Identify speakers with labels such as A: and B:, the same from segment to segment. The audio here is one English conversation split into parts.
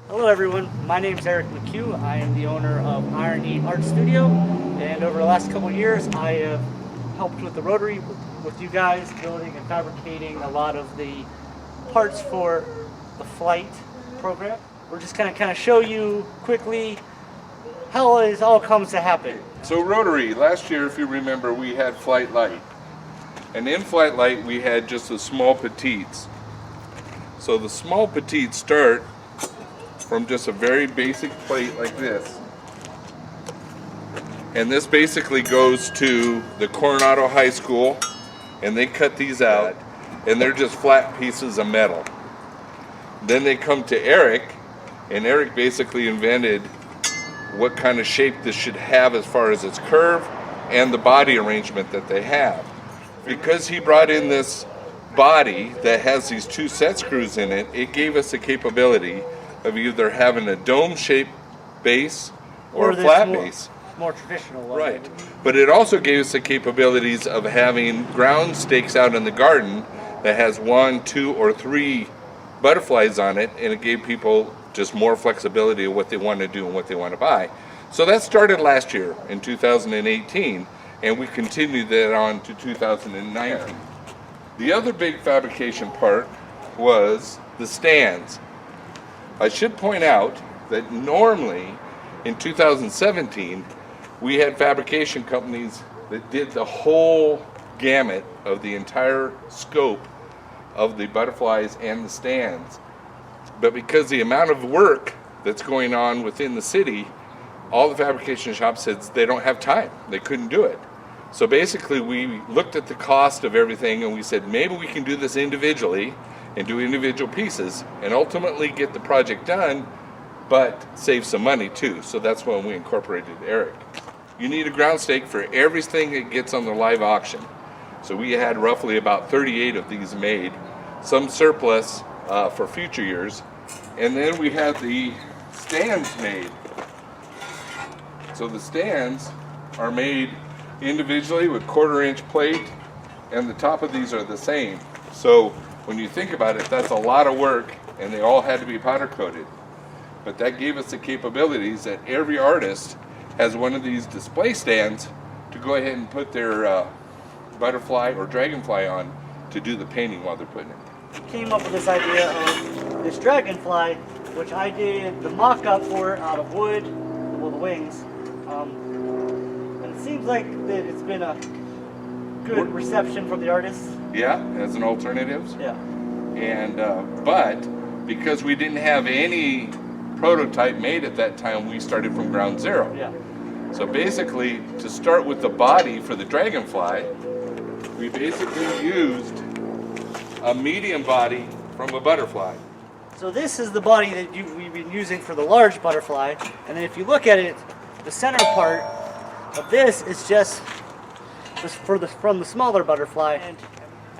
A: Hello everyone, my name is Eric McHugh. I am the owner of Iron Heat Art Studio, and over the last couple of years I have helped with the Rotary with you guys, building and fabricating a lot of the parts for the flight program. We're just going to kind of show you quickly how it all comes to happen.
B: So Rotary, last year if you remember we had Flight Light, and in Flight Light we had just the small petites. So the small petites start from just a very basic plate like this. And this basically goes to the Coronado High School, and they cut these out, and they're just flat pieces of metal. Then they come to Eric, and Eric basically invented what kind of shape this should have as far as its curve and the body arrangement that they have. Because he brought in this body that has these two set screws in it, it gave us the capability of either having a dome-shaped base or a flat base.
A: More traditional one.
B: Right. But it also gave us the capabilities of having ground stakes out in the garden that has 1, 2, or 3 butterflies on it, and it gave people just more flexibility of what they want to do and what they want to buy. So that started last year in 2018, and we continued that on to 2019. The other big fabrication part was the stands. I should point out that normally in 2017 we had fabrication companies that did the whole gamut of the entire scope of the butterflies and the stands. But because the amount of work that's going on within the city, all the fabrication shops said they don't have time. They couldn't do it. So basically we looked at the cost of everything and we said maybe we can do this individually and do individual pieces and ultimately get the project done, but save some money too. So that's when we incorporated Eric. You need a ground stake for everything that gets on the live auction. So we had roughly about 38 of these made, some surplus for future years. And then we had the stands made. So the stands are made individually with 1/4-inch plate, and the top of these are the same. So when you think about it, that's a lot of work, and they all had to be powder coated. But that gave us the capabilities that every artist has one of these display stands to go ahead and put their butterfly or dragonfly on to do the painting while they're putting it.
A: Came up with this idea of this dragonfly, which I did the mock-up for out of wood, well, the wings. And it seems like that it's been a good reception from the artists.
B: Yeah, as an alternative.
A: Yeah.
B: And but because we didn't have any prototype made at that time, we started from ground zero.
A: Yeah.
B: So basically, to start with the body for the dragonfly, we basically used a medium body from a butterfly.
A: So this is the body that we've been using for the large butterfly, and then if you look at it, the center part of this is just from the smaller butterfly, and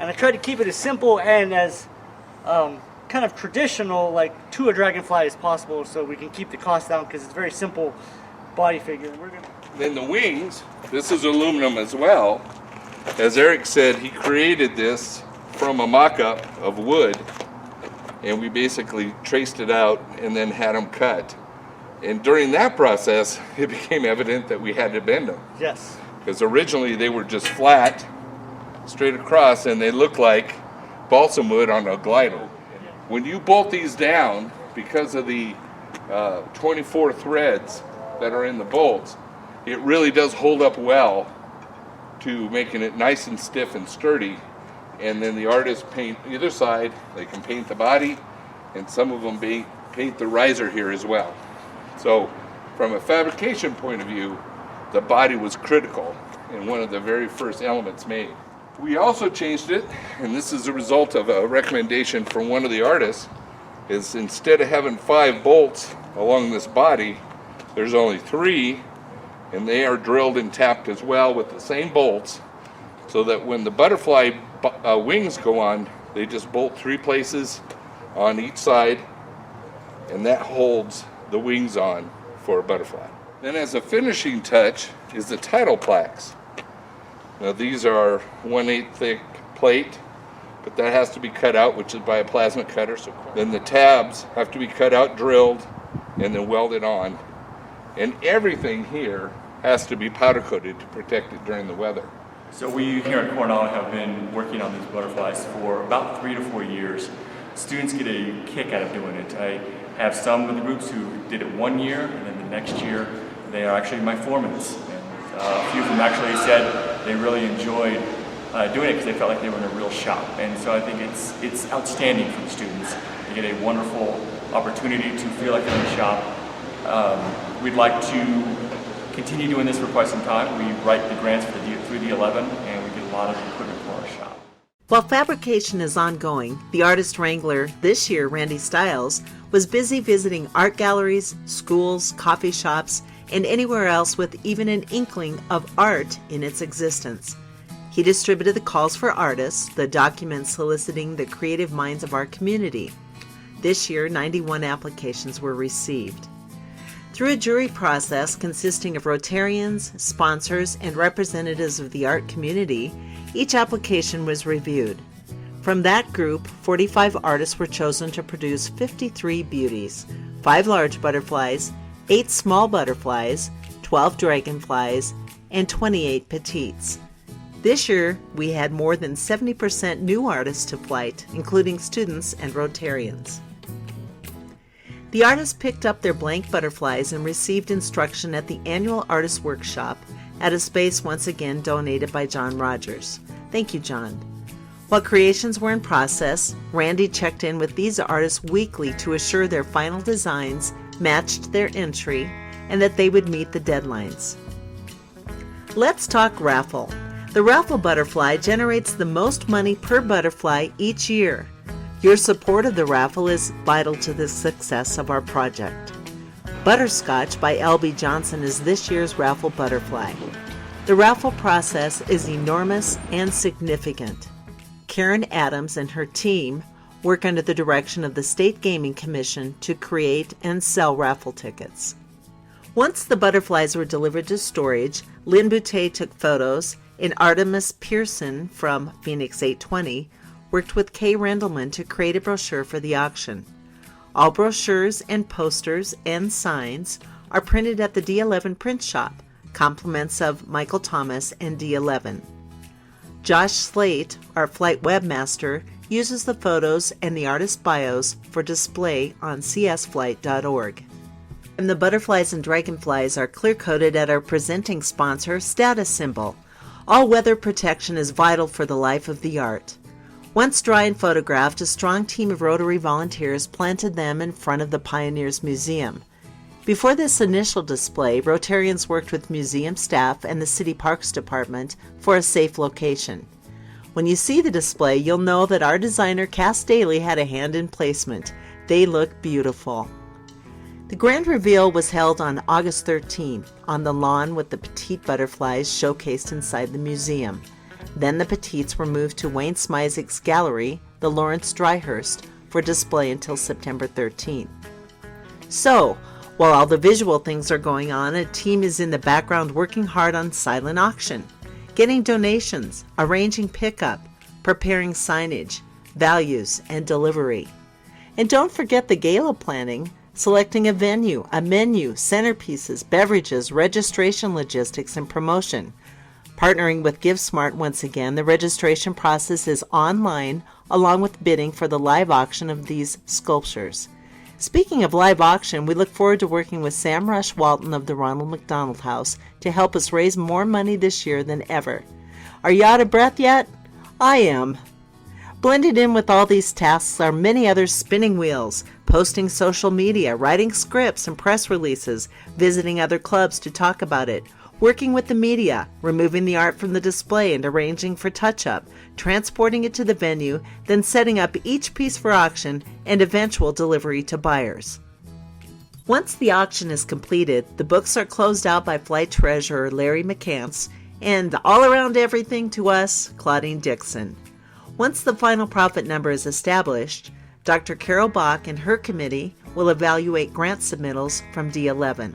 A: I tried to keep it as simple and as kind of traditional, like to a dragonfly as possible, so we can keep the cost down because it's a very simple body figure.
B: Then the wings, this is aluminum as well. As Eric said, he created this from a mock-up of wood, and we basically traced it out and then had them cut. And during that process, it became evident that we had to bend them.
A: Yes.
B: Because originally they were just flat, straight across, and they look like balsam wood on a glider. When you bolt these down, because of the 24 threads that are in the bolts, it really does hold up well to making it nice and stiff and sturdy. And then the artists paint either side. They can paint the body, and some of them paint the riser here as well. So from a fabrication point of view, the body was critical and one of the very first elements made. We also changed it, and this is a result of a recommendation from one of the artists, is instead of having 5 bolts along this body, there's only 3, and they are drilled and tapped as well with the same bolts, so that when the butterfly wings go on, they just bolt 3 places on each side, and that holds the wings on for a butterfly. Then as a finishing touch is the title plaques. Now these are 1/8 thick plate, but that has to be cut out, which is by a plasma cutter. So then the tabs have to be cut out, drilled, and then welded on. And everything here has to be powder coated to protect it during the weather.
C: So we here at Cornell have been working on these butterflies for about 3 to 4 years. Students get a kick out of doing it. I have some of the groups who did it 1 year, and then the next year they are actually my foremans. And a few of them actually said they really enjoyed doing it because they felt like they were in a real shop. And so I think it's outstanding for the students. They get a wonderful opportunity to feel like they're in a shop. We'd like to continue doing this for quite some time. We write the grants through the 11, and we get a lot of equipment for our shop.
D: While fabrication is ongoing, the artist wrangler this year, Randy Stiles, was busy visiting art galleries, schools, coffee shops, and anywhere else with even an inkling of art in its existence. He distributed the calls for artists, the documents soliciting the creative minds of our community. This year, 91 applications were received. Through a jury process consisting of Rotarians, sponsors, and representatives of the art community, each application was reviewed. From that group, 45 artists were chosen to produce 53 beauties, 5 large butterflies, 8 small butterflies, 12 dragonflies, and 28 petites. This year, we had more than 70% new artists to flight, including students and Rotarians. The artists picked up their blank butterflies and received instruction at the annual artist workshop at a space once again donated by John Rogers. Thank you, John. While creations were in process, Randy checked in with these artists weekly to assure their final designs matched their entry and that they would meet the deadlines. Let's talk raffle. The raffle butterfly generates the most money per butterfly each year. Your support of the raffle is vital to the success of our project. Butterscotch by L.B. Johnson is this year's raffle butterfly. The raffle process is enormous and significant. Karen Adams and her team work under the direction of the State Gaming Commission to create and sell raffle tickets. Once the butterflies were delivered to storage, Lynn Boutte took photos, and Artemis Pearson from Phoenix 820 worked with Kay Rendelman to create a brochure for the auction. All brochures and posters and signs are printed at the D11 print shop, compliments of Michael Thomas and D11. Josh Slate, our flight webmaster, uses the photos and the artist bios for display on csflight.org. And the butterflies and dragonflies are clear-coated at our presenting sponsor, Status Symbol. All weather protection is vital for the life of the art. Once dry and photographed, a strong team of Rotary volunteers planted them in front of the Pioneers Museum. Before this initial display, Rotarians worked with museum staff and the City Parks Department for a safe location. When you see the display, you'll know that our designer Cass Daly had a hand in placement. They look beautiful. The grand reveal was held on August 13 on the lawn with the petite butterflies showcased inside the museum. Then the petites were moved to Wayne Smizek's gallery, the Lawrence Dryhurst, for display until September 13th. So, while all the visual things are going on, a team is in the background working hard on silent auction, getting donations, arranging pickup, preparing signage, values, and delivery. And don't forget the gala planning, selecting a venue, a menu, centerpieces, beverages, registration logistics, and promotion. Partnering with GiveSmart once again, the registration process is online along with bidding for the live auction of these sculptures. Speaking of live auction, we look forward to working with Sam Rush Walton of the Ronald McDonald House to help us raise more money this year than ever. Are you out of breath yet? I am. Blended in with all these tasks are many other spinning wheels, posting social media, writing scripts and press releases, visiting other clubs to talk about it, working with the media, removing the art from the display and arranging for touch-up, transporting it to the venue, then setting up each piece for auction and eventual delivery to buyers. Once the auction is completed, the books are closed out by flight treasurer Larry McCants and all-around everything to us, Claudine Dixon. Once the final profit number is established, Dr. Carol Bach and her committee will evaluate grant submittals from D11.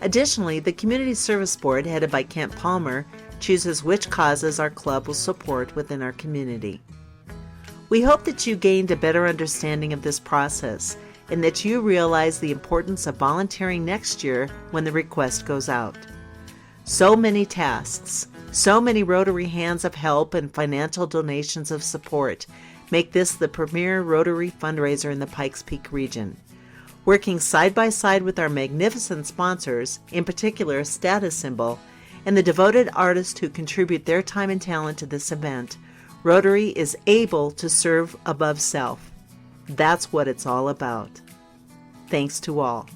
D: Additionally, the Community Service Board, headed by Kent Palmer, chooses which causes our club will support within our community. We hope that you gained a better understanding of this process and that you realize the importance of volunteering next year when the request goes out. So many tasks, so many Rotary hands of help and financial donations of support make this the premier Rotary fundraiser in the Pikes Peak region. Working side by side with our magnificent sponsors, in particular Status Symbol, and the devoted artists who contribute their time and talent to this event, Rotary is able to serve above self. That's what it's all about. Thanks to all.